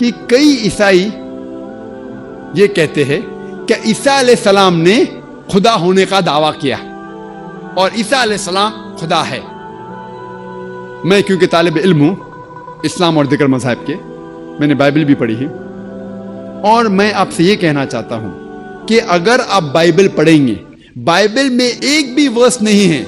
कि कई ईसाई ये कहते हैं कि ईसा अलैहिस्सलाम ने खुदा होने का दावा किया और ईसा अलैहिस्सलाम खुदा है। मैं क्योंकि तालिब इल्म हूं इस्लाम और दिगर मज़हब के, मैंने बाइबल भी पढ़ी है और मैं आपसे ये कहना चाहता हूं कि अगर आप बाइबल पढ़ेंगे, बाइबल में एक भी वर्स नहीं है,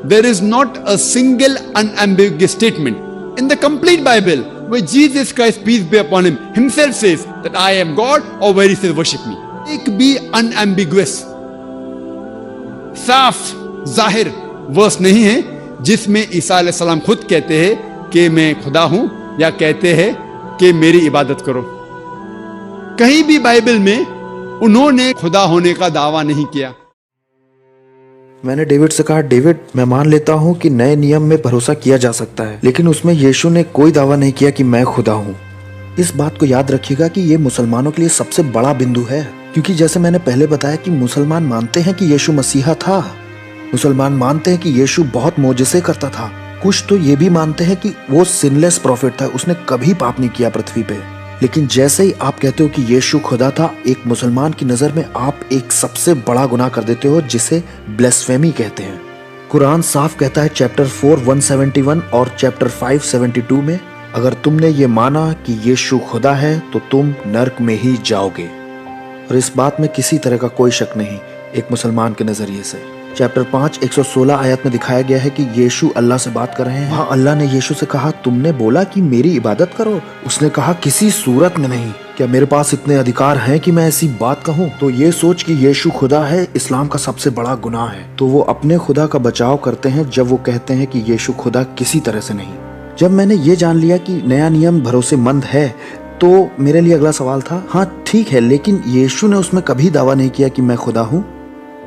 there is not a single unambiguous statement in the complete Bible where Jesus Christ, peace be upon him, himself says that I am God, or where he says worship me. एक भी unambiguous साफ जाहिर verse नहीं है जिसमें ईसा अलैहिस्सलाम खुद कहते हैं कि मैं खुदा हूं या कहते हैं कि मेरी इबादत करो। कहीं भी बाइबल में उन्होंने खुदा होने का दावा नहीं किया। मैंने डेविड से कहा, डेविड मैं मान लेता हूँ कि नए नियम में भरोसा किया जा सकता है, लेकिन उसमें यीशु ने कोई दावा नहीं किया कि मैं खुदा हूँ। इस बात को याद रखिएगा कि ये मुसलमानों के लिए सबसे बड़ा बिंदु है, क्योंकि जैसे मैंने पहले बताया कि मुसलमान मानते हैं कि यीशु मसीहा था, मुसलमान मानते हैं कि यीशु बहुत मोजज़े करता था, कुछ तो ये भी मानते हैं कि वो सिनलेस प्रॉफिट था, उसने कभी पाप नहीं किया पृथ्वी पे। लेकिन जैसे ही आप कहते हो कि यीशु खुदा था, एक मुसलमान की नज़र में आप एक सबसे बड़ा गुनाह कर देते हो जिसे ब्लेस्फेमी कहते हैं। कुरान साफ कहता है चैप्टर 4 171 और चैप्टर 5 72 में, अगर तुमने ये माना कि यीशु खुदा है तो तुम नर्क में ही जाओगे। और इस बात में किसी तरह का कोई शक नहीं एक मुसलमान के नजरिए से। चैप्टर 5 116 आयत में दिखाया गया है कि यीशु अल्लाह से बात कर रहे हैं। वहाँ अल्लाह ने यीशु से कहा, तुमने बोला कि मेरी इबादत करो। उसने कहा, किसी सूरत में नहीं। क्या मेरे पास इतने अधिकार हैं कि मैं ऐसी बात कहूँ? तो ये सोच कि यीशु खुदा है इस्लाम का सबसे बड़ा गुनाह है। तो वो अपने खुदा का बचाव करते हैं जब वो कहते हैं कि यीशु खुदा किसी तरह से नहीं। जब मैंने ये जान लिया कि नया नियम भरोसेमंद है तो मेरे लिए अगला सवाल था, हाँ ठीक है, लेकिन यीशु ने उसमें कभी दावा नहीं किया कि मैं खुदा हूँ।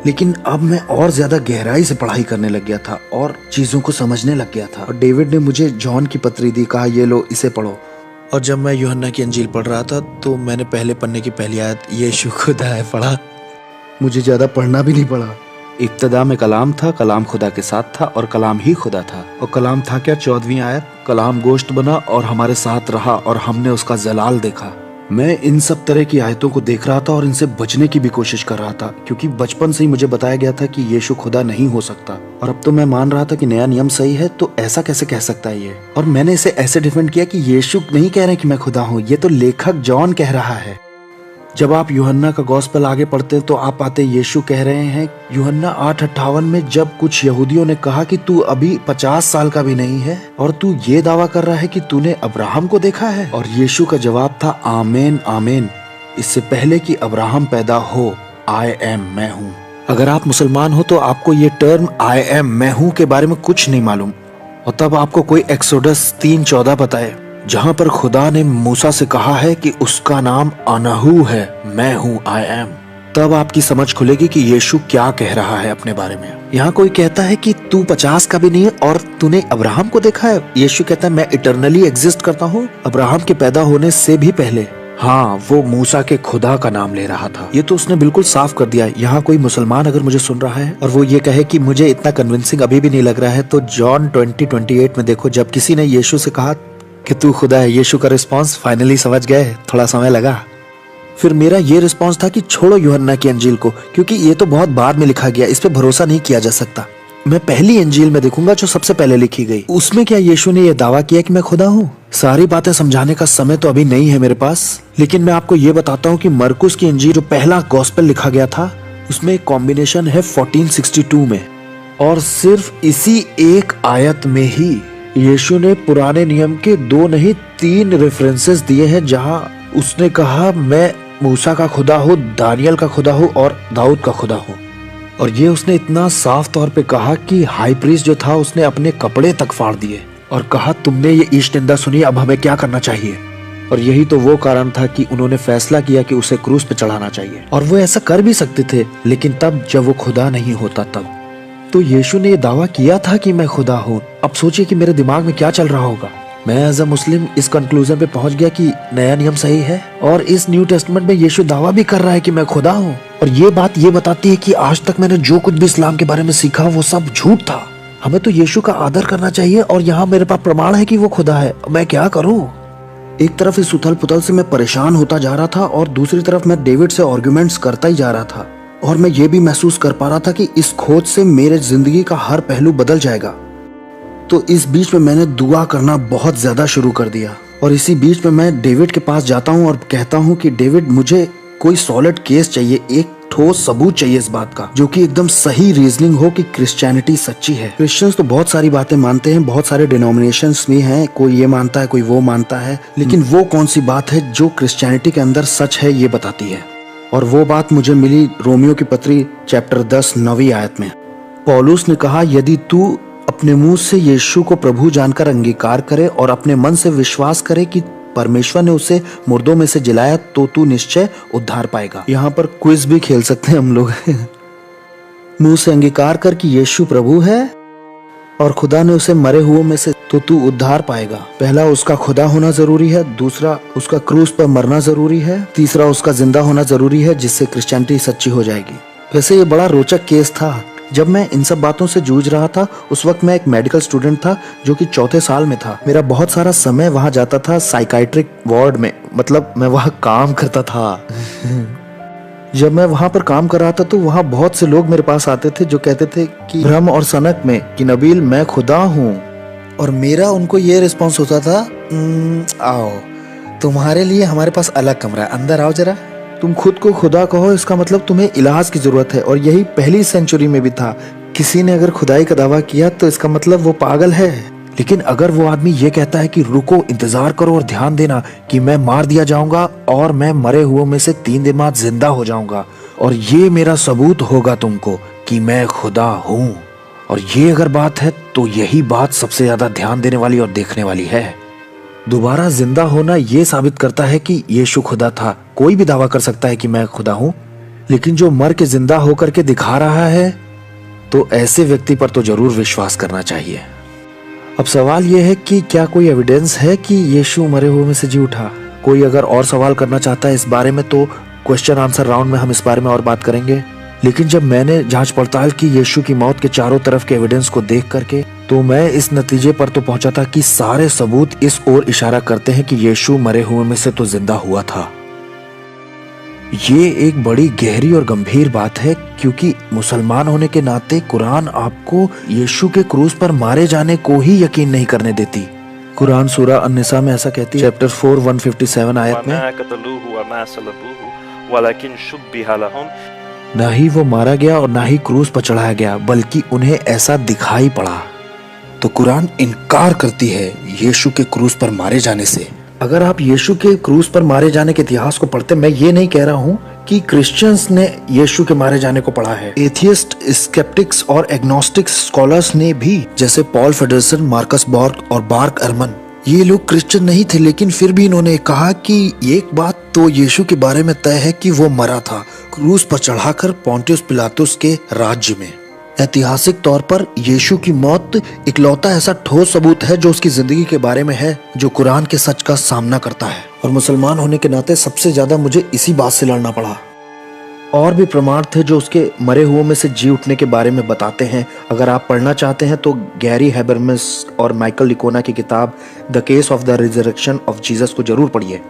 लेकिन अब मैं और ज्यादा गहराई से पढ़ाई करने लग गया था और चीजों को समझने लग गया था। और डेविड ने मुझे जॉन की पत्री दी, कहा ये लो इसे पढ़ो। और जब मैं यूहन्ना की अंजील पढ़ रहा था तो मैंने पहले पन्ने की पहली आयत यीशु खुदा है पढ़ा। मुझे ज्यादा पढ़ना भी नहीं पड़ा। इब्तदा में कलाम था, कलाम खुदा के साथ था और कलाम ही खुदा था। और कलाम था क्या? 14वीं आयत, कलाम गोश्त बना और हमारे साथ रहा और हमने उसका जलाल देखा। मैं इन सब तरह की आयतों को देख रहा था और इनसे बचने की भी कोशिश कर रहा था, क्योंकि बचपन से ही मुझे बताया गया था कि यीशु खुदा नहीं हो सकता। और अब तो मैं मान रहा था कि नया नियम सही है, तो ऐसा कैसे कह सकता है ये। और मैंने इसे ऐसे डिफेंड किया कि यीशु नहीं कह रहे कि मैं खुदा हूँ, ये तो लेखक जॉन कह रहा है। जब आप यूहन्ना का गॉस्पेल आगे पढ़ते हैं तो आप पाते यीशु कह रहे हैं यूहन्ना 8:58 में, जब कुछ यहूदियों ने कहा कि तू अभी 50 साल का भी नहीं है और तू ये दावा कर रहा है कि तूने अब्राहम को देखा है। और यीशु का जवाब था, आमीन आमीन, इससे पहले कि अब्राहम पैदा हो आई एम मैं हूँ। अगर आप मुसलमान हो तो आपको ये टर्म आई एम मैं हूँ के बारे में कुछ नहीं मालूम, और तब आपको कोई एक्सोडस 3:14 बताए जहां पर खुदा ने मूसा से कहा है कि उसका नाम अनहू है, मैं हूँ आई एम, तब आपकी समझ खुलेगी कि यीशु क्या कह रहा है अपने बारे में। यहाँ कोई कहता है कि तू 50 का भी नहीं और तूने अब्राहम को देखा है। यीशु कहता है मैं इटरनली एग्जिस्ट करता हूँ, अब्राहम के पैदा होने से भी पहले। हाँ, वो मूसा के खुदा का नाम ले रहा था। ये तो उसने बिल्कुल साफ कर दिया। यहाँ कोई मुसलमान अगर मुझे सुन रहा है और वो ये कहे कि मुझे इतना कन्विंसिंग अभी भी नहीं लग रहा है, तो जॉन 20:28 में देखो, जब किसी ने यीशु से कहा कि तू खुदा है, यीशु का रिस्पांस फाइनली समझ गए, थोड़ा समय लगा। फिर मेरा ये रिस्पांस था कि छोड़ो यूहन्ना की अंजील को, क्योंकि ये तो बहुत बाद में लिखा गया, इस पे भरोसा नहीं किया जा सकता। मैं पहली अंजील में देखूंगा जो सबसे पहले लिखी गई, उसमें क्या यीशु ने यह दावा किया कि मैं खुदा हूँ। सारी बातें समझाने का समय तो अभी नहीं है मेरे पास, लेकिन मैं आपको ये बताता हूँ कि मरकुस की अंजील जो पहला गॉस्पेल लिखा गया था उसमें एक कॉम्बिनेशन है 1462 में, और सिर्फ इसी एक आयत में ही यीशु ने पुराने नियम के 2 नहीं 3 रेफरेंसेस दिए हैं जहां उसने कहा मैं मूसा का खुदा हूँ, दानियल का खुदा हूँ और दाऊद का खुदा हूँ। और ये उसने इतना साफ तौर पे कहा कि हाई प्रीस्ट जो था उसने अपने कपड़े तक फाड़ दिए और कहा तुमने ये ईश निंदा सुनी, अब हमें क्या करना चाहिए। और यही तो वो कारण था कि उन्होंने फैसला किया कि उसे क्रूस पे चढ़ाना चाहिए। और वो ऐसा कर भी सकते थे, लेकिन तब जब वो खुदा नहीं होता तब। तो यीशु ने ये दावा किया था कि मैं खुदा हूँ। अब सोचिए कि मेरे दिमाग में क्या चल रहा होगा। मैं एज अ मुस्लिम इस कंक्लूजन पे पहुंच गया कि नया नियम सही है, और इस न्यू टेस्टमेंट में यीशु दावा भी कर रहा है कि मैं खुदा हूँ। और ये बात ये बताती है कि आज तक मैंने जो कुछ भी इस्लाम के बारे में सीखा वो सब झूठ था। हमें तो यीशु का आदर करना चाहिए, और यहाँ मेरे पास प्रमाण है कि वो खुदा है। मैं क्या करूँ? एक तरफ इस उथल पुथल से मैं परेशान होता जा रहा था और दूसरी तरफ मैं डेविड से आर्ग्यूमेंट्स करता ही जा रहा था, और मैं ये भी महसूस कर पा रहा था कि इस खोज से मेरे जिंदगी का हर पहलू बदल जाएगा। तो इस बीच में मैंने दुआ करना बहुत ज्यादा शुरू कर दिया, और इसी बीच में मैं डेविड के पास जाता हूँ और कहता हूँ कि डेविड, मुझे कोई सॉलिड केस चाहिए, एक ठोस सबूत चाहिए इस बात का, जो कि एकदम सही रीजनिंग हो कि क्रिश्चियनिटी सच्ची है। क्रिश्चियंस तो बहुत सारी बातें मानते हैं, बहुत सारे डिनोमिनेशंस भी हैं, कोई ये मानता है, कोई वो मानता है, लेकिन वो कौन सी बात है जो क्रिश्चियनिटी के अंदर सच है ये बताती है। और वो बात मुझे मिली रोमियो की पत्री चैप्टर 10 9वीं आयत में। पौलुस ने कहा, यदि तू अपने मुंह से यीशु को प्रभु जानकर अंगीकार करे और अपने मन से विश्वास करे कि परमेश्वर ने उसे मुर्दों में से जिलाया, तो तू निश्चय उद्धार पाएगा। यहाँ पर क्विज भी खेल सकते हैं हम लोग। मुंह से अंगीकार कर कि यीशु प्रभु है और खुदा ने उसे मरे हुओं में से, तो तू उद्धार पाएगा। पहला उसका खुदा होना जरूरी है, दूसरा उसका क्रूस पर मरना जरूरी है, तीसरा उसका जिंदा होना जरूरी है, जिससे क्रिश्चियनिटी सच्ची हो जाएगी। वैसे ये बड़ा रोचक केस था। जब मैं इन सब बातों से जूझ रहा था, उस वक्त मैं एक मेडिकल स्टूडेंट था जो कि 4थे साल में था। मेरा बहुत सारा समय वहां जाता था साइकाइट्रिक वार्ड में, मतलब मैं वहां काम करता था। जब मैं वहां पर काम कर रहा था तो वहां बहुत से लोग मेरे पास आते थे जो कहते थे कि भ्रम और सनक में कि नबील मैं खुदा हूँ, और मेरा उनको ये रिस्पॉन्स होता था, आओ तुम्हारे लिए हमारे पास अलग कमरा है, अंदर आओ जरा। तुम खुद को खुदा कहो, इसका मतलब तुम्हें इलाज की जरूरत है। और यही पहली सेंचुरी में भी था। किसी ने अगर खुदाई का दावा किया तो इसका मतलब वो पागल है। लेकिन अगर वो आदमी ये कहता है कि रुको, इंतजार करो और ध्यान देना कि मैं मार दिया जाऊंगा और मैं मरे हुओं में से 3 दिन बाद जिंदा हो जाऊंगा, और ये मेरा सबूत होगा तुमको कि मैं खुदा हूँ, और ये अगर बात है तो यही बात सबसे ज्यादा ध्यान देने वाली और देखने वाली है। दोबारा जिंदा होना ये साबित करता है कि यीशु खुदा था। कोई भी दावा कर सकता है कि मैं खुदा हूं, लेकिन जो मर के जिंदा होकर के दिखा रहा है, तो ऐसे व्यक्ति पर तो जरूर विश्वास करना चाहिए। अब सवाल यह है कि क्या कोई एविडेंस है कि यीशु मरे हुए में से जी उठा? कोई अगर और सवाल करना चाहता है इस बारे में तो क्वेश्चन आंसर राउंड में हम इस बारे में और बात करेंगे। लेकिन जब मैंने जांच पड़ताल की यीशु की मौत के चारों तरफ के एविडेंस को देख करके, तो मैं इस नतीजे पर तो पहुंचा था कि सारे सबूत इस ओर इशारा करते हैं कि यीशु मरे हुए में से तो जिंदा हुआ था। ये एक बड़ी गहरी और गंभीर बात है, क्योंकि मुसलमान होने के नाते कुरान आपको यीशु के क्रूस पर मारे जाने को ही यकीन नहीं करने देती। कुरान सूरा अन-निसा में ऐसा कहती है, चैप्टर 4 157 आयत में, ना ही वो मारा गया और ना ही क्रूस पर चढ़ाया गया, बल्कि उन्हें ऐसा दिखाई पड़ा। तो कुरान इनकार करती है यीशु के क्रूस पर मारे जाने से। अगर आप यीशु के क्रूस पर मारे जाने के इतिहास को पढ़ते, मैं ये नहीं कह रहा हूँ कि क्रिश्चियंस ने यीशु के मारे जाने को पढ़ा है। एथियस्ट, स्केप्टिक्स और एग्नोस्टिक्स स्कॉलर्स ने भी, जैसे पॉल फेडरसन, मार्कस बॉर्ग और बार्क एरमन, ये लोग क्रिश्चियन नहीं थे, लेकिन फिर भी इन्होंने कहा कि एक बात तो यीशु के बारे में तय है कि वो मरा था, क्रूस पर चढ़ाकर पोंटियस पिलातुस के राज्य में। ऐतिहासिक तौर पर यीशु की मौत इकलौता ऐसा ठोस सबूत है जो उसकी जिंदगी के बारे में है, जो कुरान के सच का सामना करता है। और मुसलमान होने के नाते सबसे ज्यादा मुझे इसी बात से लड़ना पड़ा। और भी प्रमाण थे जो उसके मरे हुओं में से जी उठने के बारे में बताते हैं। अगर आप पढ़ना चाहते हैं तो गैरी हैबरमस और माइकल लिकोना की किताब the case of the resurrection of Jesus को जरूर पढ़िए।